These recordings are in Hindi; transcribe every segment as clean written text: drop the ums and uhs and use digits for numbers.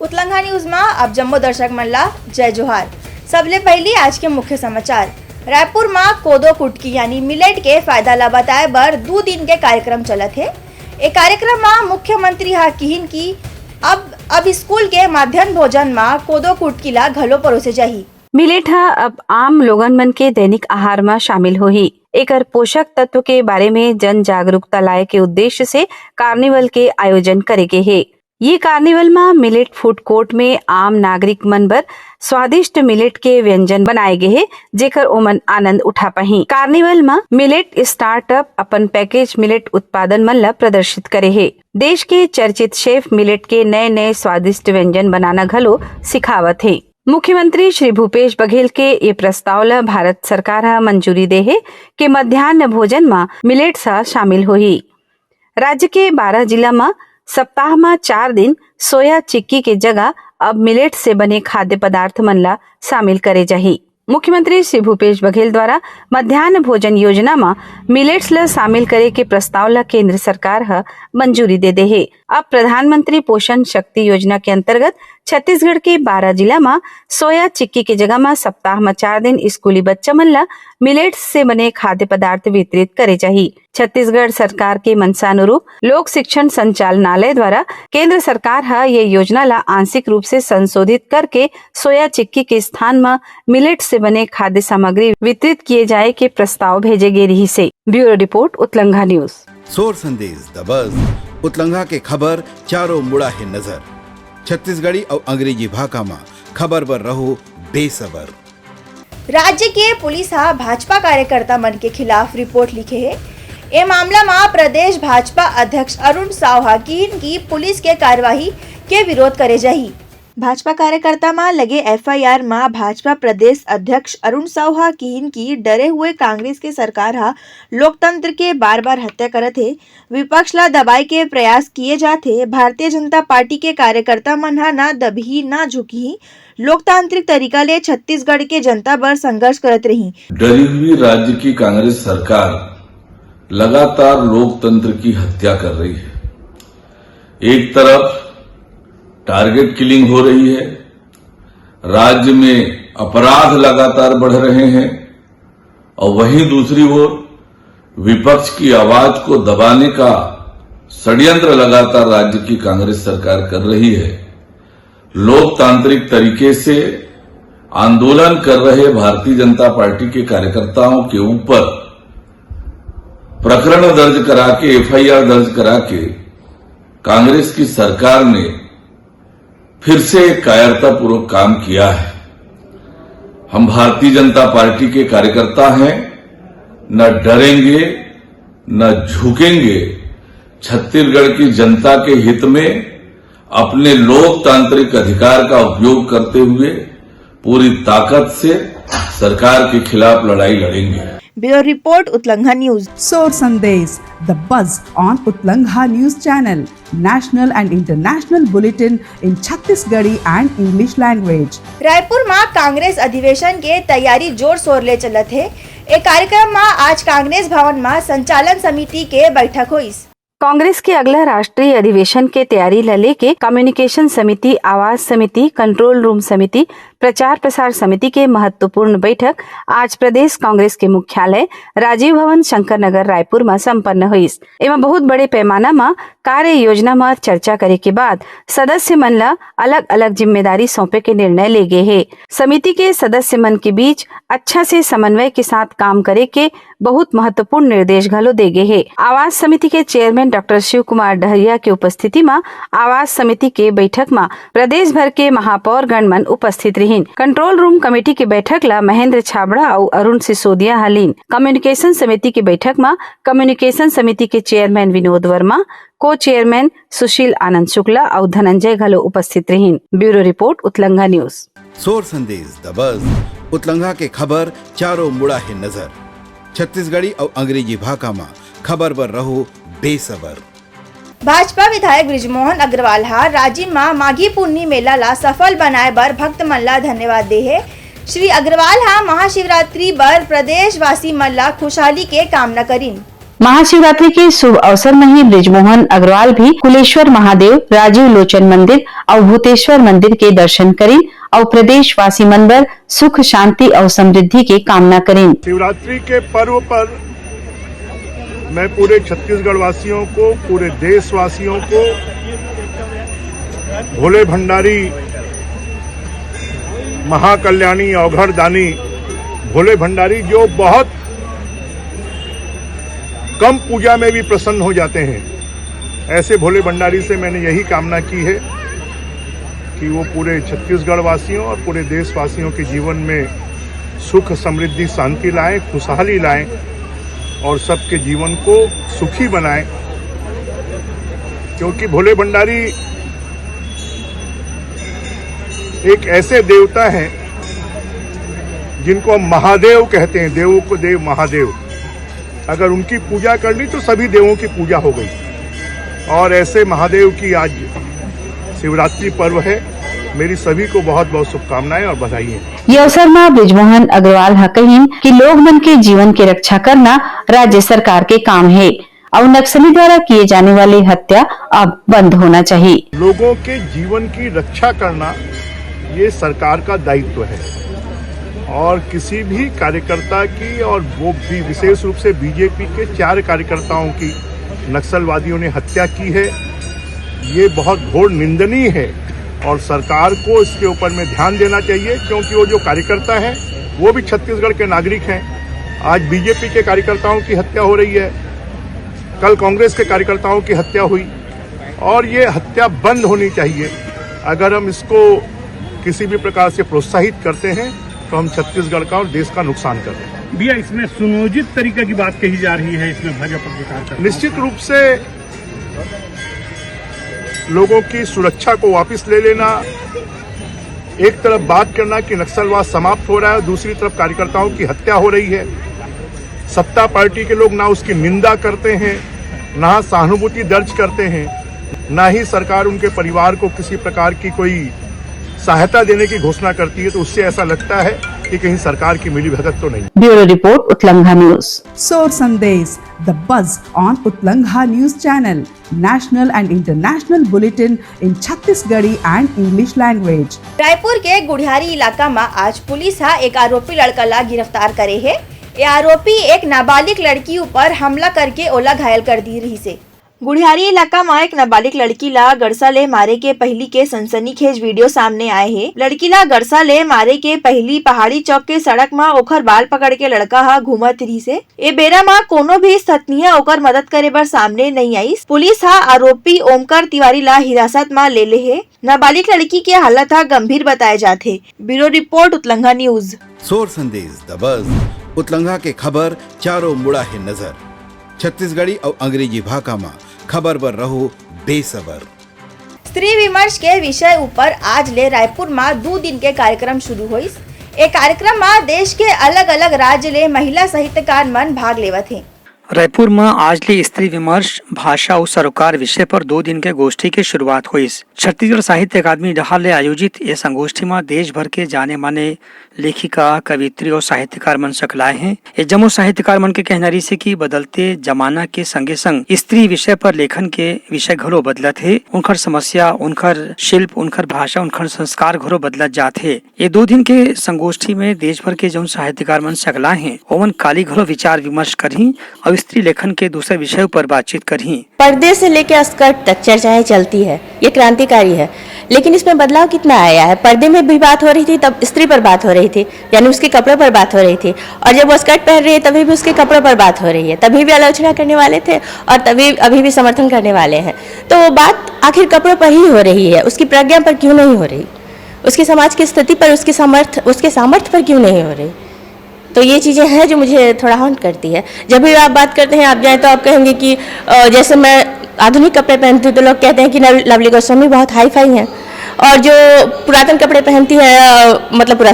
उतलंघा न्यूज में अब जम्मो दर्शक मन ला जय जोहार। सबले पहली आज के मुख्य समाचार। रायपुर में कोदो कुटकी यानी मिलेट के फायदा ला बताए बर 2 दिन के कार्यक्रम चलत है। एक कार्यक्रम में मुख्यमंत्री हा किहिन की अब स्कूल के मध्याह्न भोजन में कोदो कुटकी ला घलो परोसे जाही। मिलेट हा अब आम लोगन मन के दैनिक आहार में शामिल होही। एकर पोषक तत्व के बारे में जन जागरूकता लाए के उद्देश्य से कार्निवल के आयोजन करे के है। ये कार्निवल में मिलेट फूड कोर्ट में आम नागरिक मन बर स्वादिष्ट मिलेट के व्यंजन बनाए गए हैं, जेकर ओमन आनंद उठा पाही। कार्निवल में मिलेट स्टार्टअप अपन पैकेज मिलेट उत्पादन मन ला प्रदर्शित करे है। देश के चर्चित शेफ मिलेट के नए नए स्वादिष्ट व्यंजन बनाना घलो सिखावत है। मुख्यमंत्री श्री भूपेश बघेल के ये प्रस्ताव ला भारत सरकार हा मंजूरी दे है कि मध्याह्न भोजन में मिलेट सा शामिल होही। राज्य के 12 जिला में सप्ताह में 4 दिन सोया चिक्की के जगह अब मिलेट से बने खाद्य पदार्थ मन ला शामिल करे जाही। मुख्यमंत्री श्री भूपेश बघेल द्वारा मध्याह्न भोजन योजना में मिलेट्स ला शामिल करे के प्रस्ताव ला केंद्र सरकार हा मंजूरी दे है। अब प्रधानमंत्री पोषण शक्ति योजना के अंतर्गत छत्तीसगढ़ के 12 जिला में सोया चिक्की के जगह में सप्ताह में 4 दिन स्कूली बच्चा मन ला मिलेट्स से बने खाद्य पदार्थ वितरित करे चाहिए। छत्तीसगढ़ सरकार के मंशानुरूप लोक शिक्षण संचालनालय द्वारा केंद्र सरकार हा ये योजना ला आंशिक रूप से संशोधित करके सोया चिक्की के स्थान में मिलेट से बने खाद्य सामग्री वितरित किए जाए के प्रस्ताव भेजे गए रही से। Bureau report Utlangha news. Soar Sandesh the buzz उतलंघा के खबर चारों मुड़ा है नजर। छत्तीसगढ़ी और अंग्रेजी भाषा में खबर पर रहो बेसबर। राज्य के पुलिस हा भाजपा कार्यकर्ता मन के खिलाफ रिपोर्ट लिखे है। ये मामला में प्रदेश भाजपा अध्यक्ष अरुण साव हा की पुलिस के कार्यवाही के विरोध करे जाही। भाजपा कार्यकर्ता में लगे एफआईआर में भाजपा प्रदेश अध्यक्ष अरुण साव हा की डरे हुए कांग्रेस के सरकार हा लोकतंत्र के बार बार हत्या करत है, विपक्ष ला दबाई के प्रयास किए जाते। भारतीय जनता पार्टी के कार्यकर्ता मन हा ना दबही ना झुकी, लोकतांत्रिक तरीका ले छत्तीसगढ़ के जनता बर संघर्ष करत रही। डरी हुई राज्य की कांग्रेस सरकार लगातार लोकतंत्र की हत्या कर रही है। एक तरफ टारगेट किलिंग हो रही है, राज्य में अपराध लगातार बढ़ रहे हैं और वहीं दूसरी ओर विपक्ष की आवाज को दबाने का षड्यंत्र लगातार राज्य की कांग्रेस सरकार कर रही है। लोकतांत्रिक तरीके से आंदोलन कर रहे भारतीय जनता पार्टी के कार्यकर्ताओं के ऊपर प्रकरण दर्ज करा के एफआईआर दर्ज करा के कांग्रेस की सरकार ने फिर से कायरतापूर्वक काम किया है। हम भारतीय जनता पार्टी के कार्यकर्ता हैं, न डरेंगे न झुकेंगे। छत्तीसगढ़ की जनता के हित में अपने लोकतांत्रिक अधिकार का उपयोग करते हुए पूरी ताकत से सरकार के खिलाफ लड़ाई लड़ेंगे। Bureau report Utlangha news. Soar Sandesh the buzz on Utlangha News Channel, national and international bulletin in Chhattisgarhi and English language. Raipur में कांग्रेस अधिवेशन के तैयारी जोर शोर ले चलत है। एक कार्यक्रम में आज कांग्रेस भवन में संचालन समिति के बैठक हुई। कांग्रेस के अगला राष्ट्रीय अधिवेशन के तैयारी ला लेके कम्युनिकेशन समिति, आवाज समिति, कंट्रोल रूम समिति, प्रचार प्रसार समिति के महत्वपूर्ण बैठक आज प्रदेश कांग्रेस के मुख्यालय राजीव भवन शंकर नगर रायपुर में संपन्न हुई। एवं बहुत बड़े पैमाना में कार्य योजना में चर्चा करे के बाद सदस्य मन ला अलग अलग जिम्मेदारी सौंपे के निर्णय ले गए है। समिति के सदस्य मन के बीच अच्छा से समन्वय के साथ काम करे के बहुत महत्वपूर्ण निर्देश घलो दे गए है। आवास समिति के चेयरमैन डॉक्टर शिव कुमार डहरिया के उपस्थिति में आवास समिति के बैठक में प्रदेश भर के महापौर गणमन उपस्थित रही। कंट्रोल रूम कमेटी के बैठक ला महेंद्र छाबड़ा और अरुण सिसोदिया हलीन। कम्युनिकेशन समिति की बैठक में कम्युनिकेशन समिति के चेयरमैन विनोद वर्मा, को चेयरमैन सुशील आनंद शुक्ला और धनंजय घलो उपस्थित रही। Bureau report Utlangha news. Soar Sandesh the buzz उतलंघा के खबर चारों मुड़ा है नजर। छत्तीसगढ़ी और अंग्रेजी भाषा में खबर पर रहो बेसबर। भाजपा विधायक ब्रिजमोहन अग्रवाल हा राजिम में माघी पुन्नी मेला ला सफल बनाए बर भक्त मन ला धन्यवाद दे है। श्री अग्रवाल हा महाशिवरात्रि बर प्रदेशवासी मन ला खुशहाली के कामना करीन। महाशिवरात्रि के शुभ अवसर में ही ब्रिजमोहन अग्रवाल भी कुलेश्वर महादेव, राजीव लोचन मंदिर और भूतेश्वर मंदिर के दर्शन करें और प्रदेशवासी मनबर सुख शांति और समृद्धि की कामना करें। शिवरात्रि के पर्व पर मैं पूरे छत्तीसगढ़ वासियों को, पूरे देशवासियों को भोले भंडारी, महाकल्याणी, अवघड़ दानी भोले भंडारी, जो बहुत कम पूजा में भी प्रसन्न हो जाते हैं, ऐसे भोले भंडारी से मैंने यही कामना की है कि वो पूरे छत्तीसगढ़ वासियों और पूरे देशवासियों के जीवन में सुख, समृद्धि, शांति लाएं, खुशहाली लाएं और सबके जीवन को सुखी बनाएं। क्योंकि भोले भंडारी एक ऐसे देवता हैं जिनको हम महादेव कहते हैं, देवों को देव महादेव। अगर उनकी पूजा करनी तो सभी देवों की पूजा हो गई, और ऐसे महादेव की आज शिवरात्रि पर्व है। मेरी सभी को बहुत बहुत शुभकामनाएं और बधाई है। ये अवसर में ब्रिजमोहन अग्रवाल हा कही कि लोग मन के जीवन की रक्षा करना राज्य सरकार के काम है और नक्सली द्वारा किए जाने वाली हत्या अब बंद होना चाहिए। लोगों के जीवन की रक्षा करना ये सरकार का दायित्व है, और किसी भी कार्यकर्ता की, और वो भी विशेष रूप से बीजेपी के 4 कार्यकर्ताओं की नक्सलवादियों ने हत्या की है, ये बहुत घोर निंदनीय है और सरकार को इसके ऊपर में ध्यान देना चाहिए। क्योंकि वो जो कार्यकर्ता हैं वो भी छत्तीसगढ़ के नागरिक हैं। आज बीजेपी के कार्यकर्ताओं की हत्या हो रही है, कल कांग्रेस के कार्यकर्ताओं की हत्या हुई, और ये हत्या बंद होनी चाहिए। अगर हम इसको किसी भी प्रकार से प्रोत्साहित करते हैं तो हम छत्तीसगढ़ का और देश का नुकसान कर रहे हैं। भैया, इसमें सुनियोजित तरीके की बात कही जा रही है, इसमें भाजपा सरकार निश्चित रूप से लोगों की सुरक्षा को वापस ले लेना, एक तरफ बात करना कि नक्सलवाद समाप्त हो रहा है, दूसरी तरफ कार्यकर्ताओं की हत्या हो रही है। सत्ता पार्टी के लोग ना उसकी निंदा करते हैं, ना सहानुभूति दर्ज करते हैं, ना ही सरकार उनके परिवार को किसी प्रकार की कोई सहायता देने की घोषणा करती है। तो उससे ऐसा लगता है कि कहीं सरकार की मिलीभगत तो नहीं। Bureau report, Utlangha news. Soar Sandesh, the buzz on Utlangha News Channel, national and international bulletin in Chhattisgarhi and English language. Raipur के गुढ़ियारी इलाका में आज पुलिस हा एक आरोपी लड़का ला गिरफ्तार करे है। ये आरोपी एक नाबालिग लड़की ऊपर हमला करके ओला घायल कर दी रही से। गुढ़ियारी इलाका में एक नाबालिग लड़की ला गड़सा ले मारे के पहली के सनसनीखेज वीडियो सामने आए है। लड़की ला गड़सा ले मारे के पहली पहाड़ी चौक के सड़क में ओखर बाल पकड़ के लड़का हा घूमत रही से। ए बेरा में कोनो भी सतनिया ओकर मदद करे बर सामने नहीं आई। पुलिस हा आरोपी ओमकार तिवारी ला हिरासत में ले ले है। नाबालिग लड़की के हालत हा गंभीर बताए जाते। Bureau report, Utlangha news. Soar Sandesh the buzz, उतलंघा के खबर चारों मुड़ा है नजर। छत्तीसगढ़ी और अंग्रेजी भाषा में खबर पर रहो बेसबर। स्त्री विमर्श के विषय ऊपर आज ले रायपुर में 2 दिन के कार्यक्रम शुरू हुई। एक कार्यक्रम में देश के अलग अलग राज्य ले महिला साहित्यकार मन भाग लेवत थे। रायपुर में आज ले स्त्री विमर्श, भाषा और सरोकार विषय पर 2 दिन के गोष्ठी की शुरुआत हुई। छत्तीसगढ़ साहित्य अकादमी डहार ले आयोजित ये संगोष्ठी में देश भर के जाने माने लेखिका, कवित्री और साहित्यकार मन सकलाए हैं। ये जम्मू साहित्यकार मन के कहनारी से कि बदलते जमाना के संगे संग स्त्री विषय पर लेखन के विषय घरो बदलत है। उनकर समस्या, उनकर शिल्प, उनकर भाषा, उनकर संस्कार घरो बदलत जात है। ये 2 दिन के संगोष्ठी में देश भर के जो साहित्यकार मन सकलाए हैं ओमन काली घरो विचार विमर्श करही और स्त्री लेखन के दूसरे विषय पर बातचीत करही। पर्दे से लेकर स्कर्ट तक चर्चाएं चलती है, ये क्रांतिकारी है। लेकिन इसमें बदलाव कितना आया है। पर्दे में भी बात हो रही थी, तब स्त्री पर बात हो रही थी, यानी उसके कपड़े पर बात हो रही थी, और जब वो स्कर्ट पहन रही है तभी भी उसके कपड़ों पर बात हो रही है। तभी भी आलोचना करने वाले थे और तभी अभी भी समर्थन करने वाले हैं। तो बात आखिर कपड़ों पर ही हो रही है, उसकी प्रज्ञा पर क्यों नहीं हो रही, उसकी समाज की स्थिति पर, उसके सामर्थ्य पर क्यों नहीं हो रही। तो ये चीज़ें हैं जो मुझे थोड़ा हॉन्ट करती है। जब भी आप बात करते हैं, आप जाएँ तो आप कहेंगे कि जैसे मैं आधुनिक कपड़े पहनती हूँ तो लोग कहते हैं कि लवली गोस्वामी बहुत हाई फाई हैं, और जो पुरातन कपड़े पहनती है, मतलब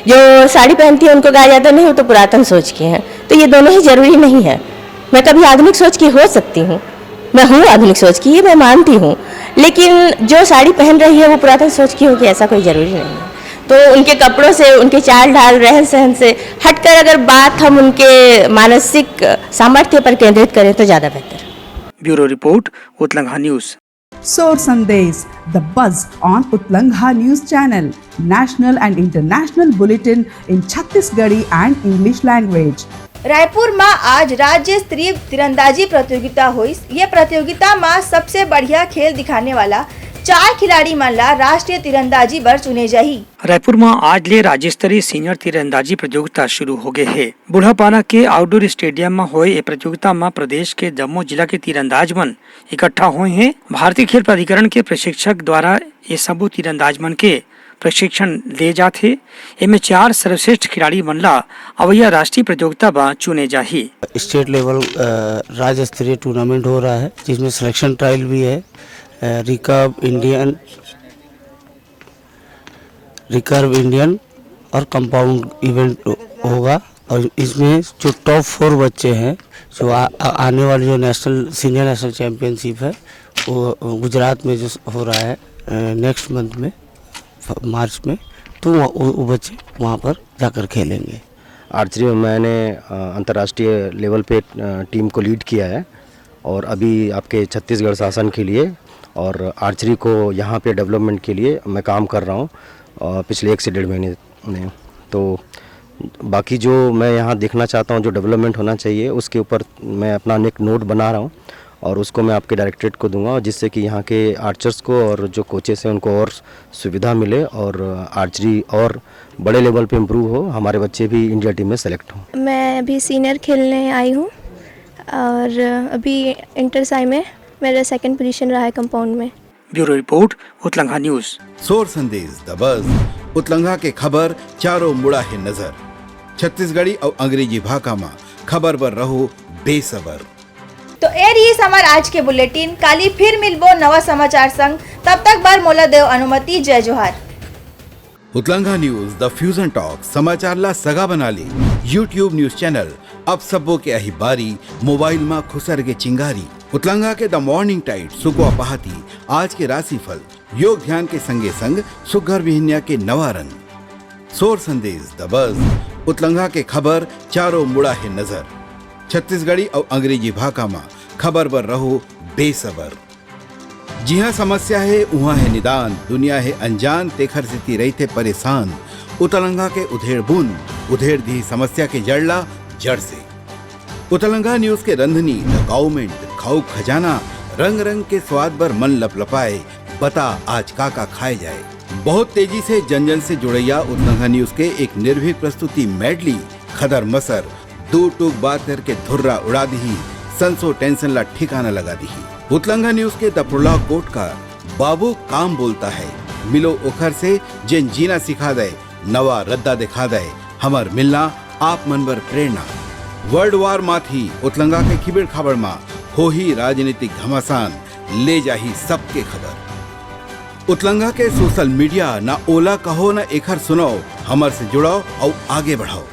जो साड़ी पहनती है उनको कहा जाता नहीं, वो तो पुरातन सोच की हैं। तो ये दोनों ही जरूरी नहीं है। मैं कभी आधुनिक सोच की हो सकती हूँ, मैं हूँ आधुनिक सोच की, ये मैं मानती हूँ, लेकिन जो साड़ी पहन रही है वो पुरातन सोच की होगी ऐसा कोई जरूरी नहीं है। तो तो उनके कपड़ों से, उनके चाल ढाल, रहन सहन से हटकर अगर बात हम उनके मानसिक सामर्थ्य पर केंद्रित करें तो ज़्यादा बेहतर। Bureau report Utlangha news. Soar Sandesh, the buzz on Utlangha News Channel, national and international bulletin in Chhattisgarhi and English language. Raipur में आज राज्य स्तरीय तीरंदाजी प्रतियोगिता हुई। ये प्रतियोगिता में सबसे बढ़िया खेल दिखाने वाला 4 खिलाड़ी मन ला राष्ट्रीय तीरंदाजी बर चुने जाही। रायपुर में आज ले राज्य स्तरीय सीनियर तीरंदाजी प्रतियोगिता शुरू हो गए है। बुढ़ापाना के आउटडोर स्टेडियम में हुए ये प्रतियोगिता में प्रदेश के जम्मू जिला के तीरंदाज मन इकट्ठा हुए हैं। भारतीय खेल प्राधिकरण के प्रशिक्षक द्वारा ये सबो तीरंदाज मन के प्रशिक्षण ले जाते। इनमें 4 सर्वश्रेष्ठ खिलाड़ी मन ला अवैया राष्ट्रीय प्रतियोगिता में चुने जाही। स्टेट लेवल राज्य स्तरीय टूर्नामेंट हो रहा है, जिसमें सिलेक्शन ट्रायल भी है। रिकर्व इंडियन और कंपाउंड इवेंट होगा, और इसमें जो टॉप 4 बच्चे हैं, जो आने वाली जो सीनियर नेशनल चैंपियनशिप है वो गुजरात में जो हो रहा है नेक्स्ट मंथ में, मार्च में, तो वो बच्चे वहाँ पर जाकर खेलेंगे। आर्चरी में मैंने अंतर्राष्ट्रीय लेवल पे टीम को लीड किया है, और अभी आपके छत्तीसगढ़ शासन के लिए और आर्चरी को यहाँ पे डेवलपमेंट के लिए मैं काम कर रहा हूँ पिछले 1 से 1.5 महीने में। तो बाकी जो मैं यहाँ देखना चाहता हूँ, जो डेवलपमेंट होना चाहिए, उसके ऊपर मैं अपना एक नोट बना रहा हूँ और उसको मैं आपके डायरेक्टरेट को दूंगा, जिससे कि यहाँ के आर्चर्स को और जो कोचेस हैं उनको और सुविधा मिले और आर्चरी और बड़े लेवल पे इम्प्रूव हो, हमारे बच्चे भी इंडिया टीम में सेलेक्ट हों। मैं अभी सीनियर खेलने आई हूँ और अभी इंटर साई में मेरा 2nd पोजीशन रहा है कंपाउंड में। Bureau report Utlangha news. Soar Sandesh the बज उतलंघा के खबर चारों मुड़ा है नजर। छत्तीसगढ़ी और अंग्रेजी भाषा में खबर पर रहो बेसबर। तो ए रही हमार आज के बुलेटिन। काली फिर मिलबो नवा समाचार संग। तब तक बार मोला देव अनुमति। जय जोहार। उतलंघा न्यूज द फ्यूजन टॉक समाचार ला सगा बना ली। यूट्यूब न्यूज चैनल अब सबो के अही बारी मोबाइल में खुसर के चिंगारी। उतलंघा के द मॉर्निंग टाइट सुगवा पहाती आज के राशिफल योग ध्यान के संगे संग सुघर विहिन्या के नवा रंग। सोर संदेश द बज उतलंघा के खबर चारों मुड़ा है नजर। छत्तीसगढ़ी और अंग्रेजी भाषा में खबर पर रहो बेसबर। जी हाँ, समस्या है वहाँ है निदान, दुनिया है अनजान, तेखर से रहते परेशान। उतलंघा के उधेड़ बूंद उधेड़ दी समस्या के जड़ला जड़ से। उतलंघा न्यूज के रंधनी द गवर्नमेंट खाऊ खजाना रंग रंग के स्वाद पर मन लपलपाए। बता आज का खाए जाए। बहुत तेजी से जन जन से जुड़ैया उतलंघा न्यूज के एक निर्भीक प्रस्तुति मेडली खदर मसर दो टूक बात करके धुर्रा उड़ा दी, संसो टेंशन ला ठिकाना लगा दी। उतलंघा न्यूज के द प्रोलॉग कोट का बाबू काम बोलता है, मिलो ओखर से जिन जीना सिखा दे, नवा रद्दा दिखा दे, हमर मिलना आप मनवर प्रेरणा। वर्ल्ड वार माथी उतलंघा के खिबड़ खबर मा हो ही राजनीतिक घमासान, ले जाही सबके खबर। उतलंघा के सोशल मीडिया ना ओला कहो ना एखर सुनाओ, हमर से जुड़ाओ और आगे बढ़ाओ।